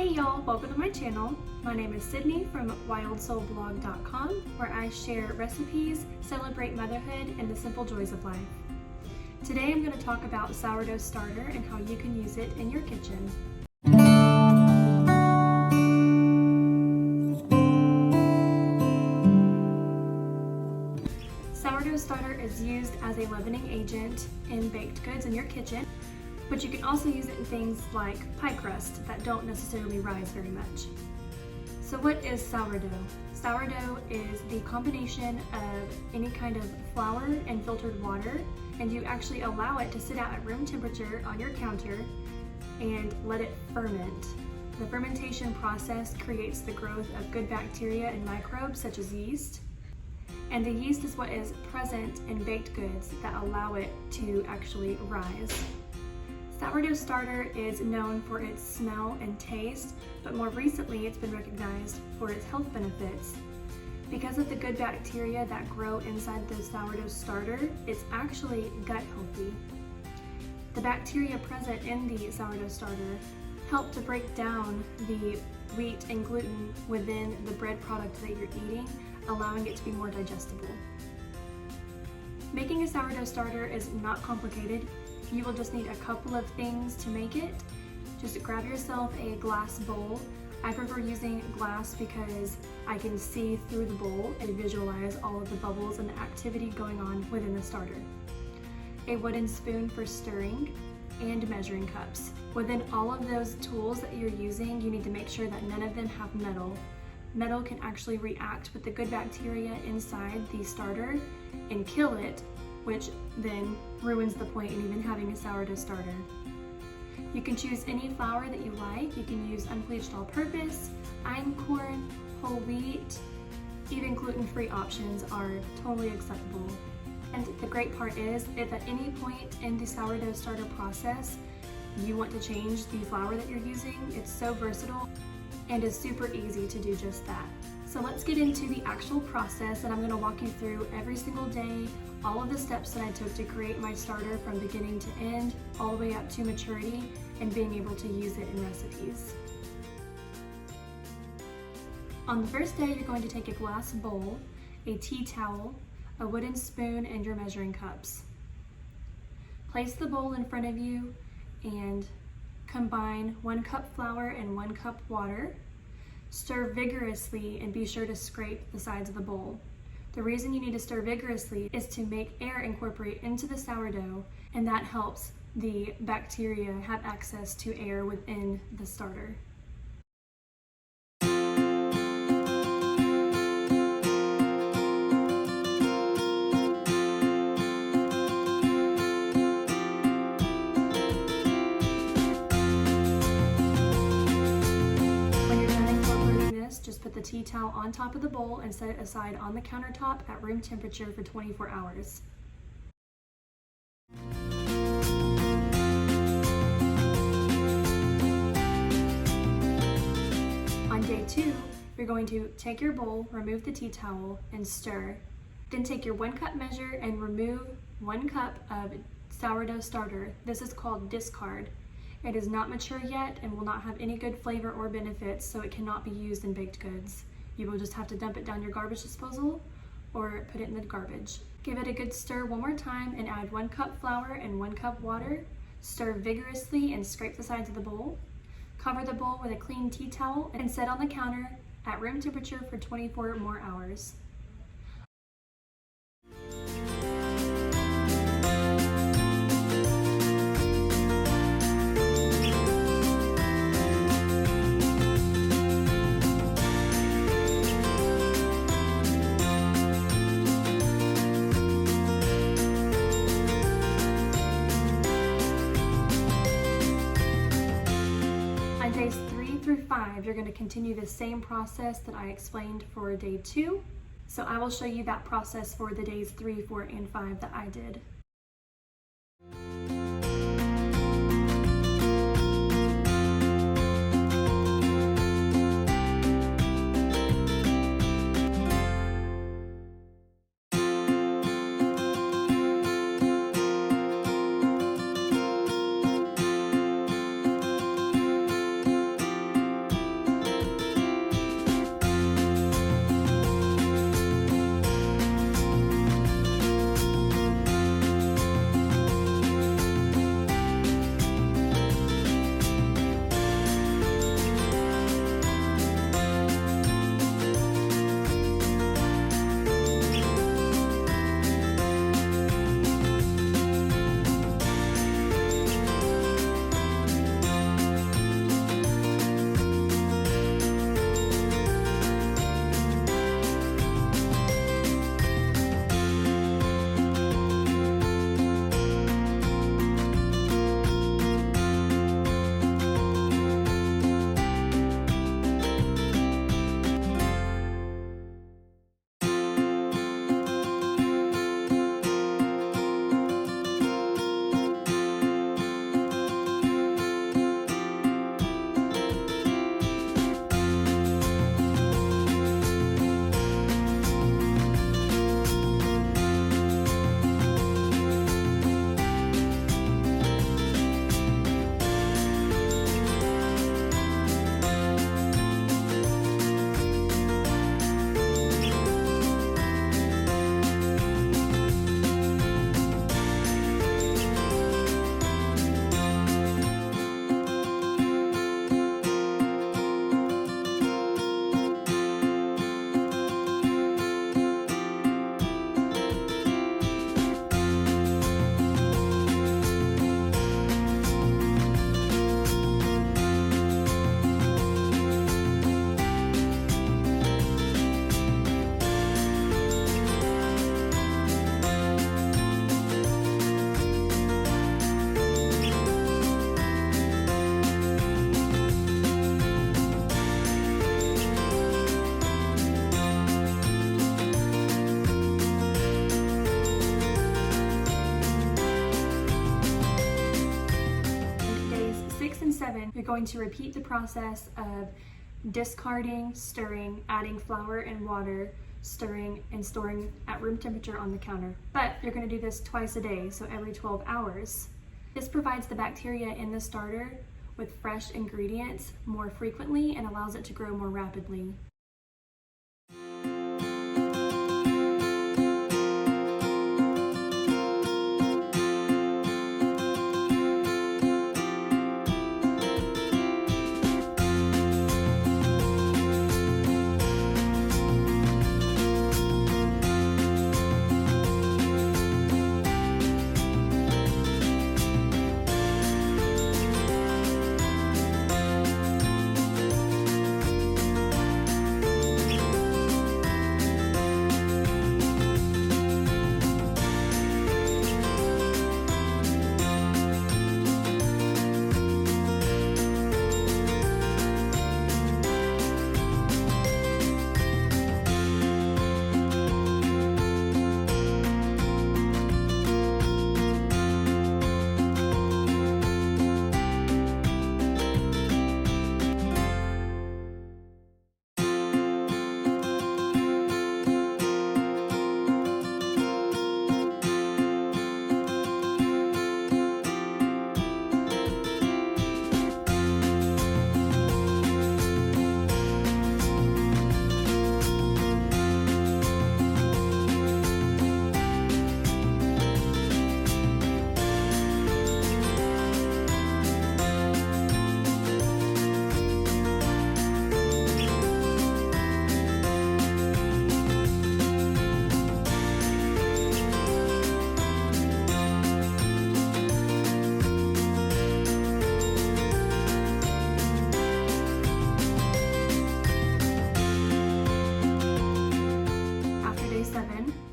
Hey y'all, welcome to my channel. My name is Sydney from wildsoulblog.com, where I share recipes, celebrate motherhood, and the simple joys of life. Today I'm going to talk about sourdough starter and how you can use it in your kitchen. Sourdough starter is used as a leavening agent in baked goods in your kitchen, but you can also use it in things like pie crust that don't necessarily rise very much. So what is sourdough? Sourdough is the combination of any kind of flour and filtered water, and you actually allow it to sit out at room temperature on your counter and let it ferment. The fermentation process creates the growth of good bacteria and microbes such as yeast. And the yeast is what is present in baked goods that allow it to actually rise. Sourdough starter is known for its smell and taste, but more recently it's been recognized for its health benefits. Because of the good bacteria that grow inside the sourdough starter, it's actually gut healthy. The bacteria present in the sourdough starter help to break down the wheat and gluten within the bread product that you're eating, allowing it to be more digestible. Making a sourdough starter is not complicated. You will just need a couple of things to make it. Just grab yourself a glass bowl. I prefer using glass because I can see through the bowl and visualize all of the bubbles and the activity going on within the starter. A wooden spoon for stirring, and measuring cups. Within all of those tools that you're using, you need to make sure that none of them have metal. Metal can actually react with the good bacteria inside the starter and kill it, which then ruins the point in even having a sourdough starter. You can choose any flour that you like. You can use unbleached all-purpose, einkorn, whole wheat, even gluten-free options are totally acceptable. And the great part is, if at any point in the sourdough starter process you want to change the flour that you're using, it's so versatile and is super easy to do just that. So let's get into the actual process, and I'm going to walk you through every single day, all of the steps that I took to create my starter from beginning to end, all the way up to maturity, and being able to use it in recipes. On the first day, you're going to take a glass bowl, a tea towel, a wooden spoon, and your measuring cups. Place the bowl in front of you and combine 1 cup flour and 1 cup water. Stir vigorously and be sure to scrape the sides of the bowl. The reason you need to stir vigorously is to make air incorporate into the sourdough, and that helps the bacteria have access to air within the starter. Just put the tea towel on top of the bowl and set it aside on the countertop at room temperature for 24 hours. On day 2, you're going to take your bowl, remove the tea towel, and stir. Then take your 1 cup measure and remove 1 cup of sourdough starter. This is called discard. It is not mature yet and will not have any good flavor or benefits, so it cannot be used in baked goods. You will just have to dump it down your garbage disposal or put it in the garbage. Give it a good stir one more time and add 1 cup flour and 1 cup water. Stir vigorously and scrape the sides of the bowl. Cover the bowl with a clean tea towel and set on the counter at room temperature for 24 more hours. Days 3 through 5, you're going to continue the same process that I explained for day 2. So I will show you that process for the days 3, 4, and 5 that I did. You're going to repeat the process of discarding, stirring, adding flour and water, stirring and storing at room temperature on the counter. But you're going to do this twice a day, so every 12 hours. This provides the bacteria in the starter with fresh ingredients more frequently and allows it to grow more rapidly.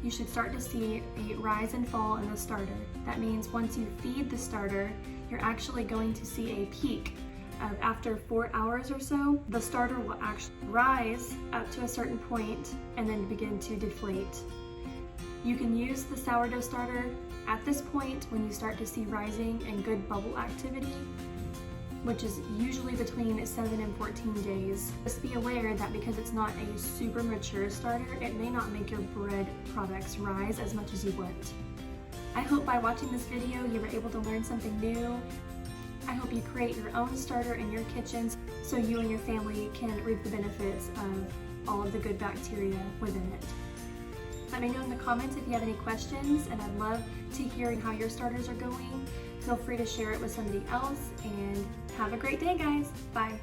You should start to see a rise and fall in the starter. That means once you feed the starter, you're actually going to see a peak of after 4 hours or so, the starter will actually rise up to a certain point and then begin to deflate. You can use the sourdough starter at this point when you start to see rising and good bubble activity, which is usually between 7 and 14 days. Just be aware that because it's not a super mature starter, it may not make your bread products rise as much as you want. I hope by watching this video you were able to learn something new. I hope you create your own starter in your kitchens so you and your family can reap the benefits of all of the good bacteria within it. Let me know in the comments if you have any questions, and I'd love to hear how your starters are going. Feel free to share it with somebody else, and have a great day, guys. Bye.